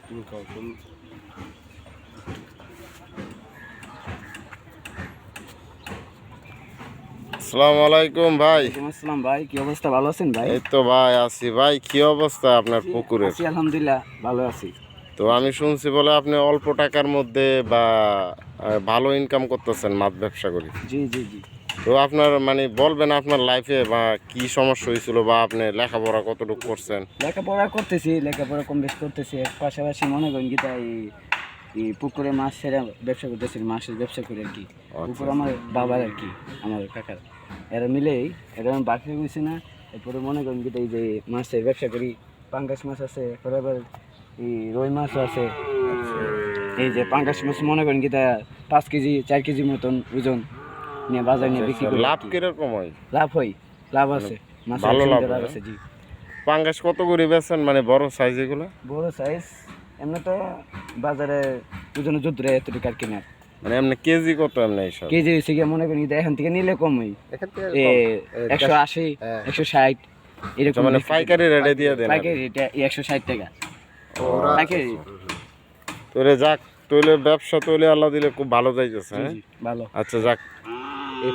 আসসালামু আলাইকুম ভাই। আসসালাম ভাই, কি অবস্থা? ভালো আছেন ভাই? এই তো ভাই আছি। ভাই কি অবস্থা আপনার পুকুরের? আছি আলহামদুলিল্লাহ, ভালো আছি। তো আমি শুনছি বলে আপনি অল্প টাকার মধ্যে বা ভালো ইনকাম করতেছেন মাছ ব্যবসা করি। জি জি জি। তো আপনার মানে বলবেন আপনার লাইফে বা কি সমস্যা হয়েছিল বা আপনি লেখাপড়া কতটুকু করছেন? লেখাপড়া কম বেশ করতেছি, এর পাশাপাশি মনে করেন কি তাই এই পুকুরে মাছ ছেড়ে ব্যবসা করতেছি, মাছের ব্যবসা করি আর কি। পুকুর আমার বাবার আর কি, আমার কাকার, এরা মিলেই এটা আমি বাকি গেছি না। এরপরে মনে করেন কি এই যে মাছের ব্যবসা করি, পাঙ্গাস মাছ আছে, এরপরে আবার এই রুই মাছও আছে। এই যে পাঙ্গাস মাছ মনে করেন কি তা 5 কেজি 4 কেজি মতন ওজন নিয়ে বাজার নিয়ে বিক্রি করি। লাভ কিরকম হয়? লাভ আছে, মাছের ভালো লাভ লাভ হয়? আছে জি। পাঙ্গাস কত করে বেচেন মানে বড় সাইজ এগুলো? বড় সাইজ এমনি তো বাজারে ওজনে যুদ্ধরে এতটুকু আর কিনা, মানে এমনি কেজি কত এমনি এইসব? কেজি হয়েছে গিয়ে মনে করি এখান থেকে নিলে কমই, 180 160 এরকম। মানে পাইকারি রেটে দিয়ে দেন? পাইকারি রেটে 160 টাকা পাইকারি। তোরে যাক, তৈলে ব্যবসা তৈলে আল্লাহ দিলে খুব ভালো যাইতেছে। হ্যাঁ ভালো। আচ্ছা যাক,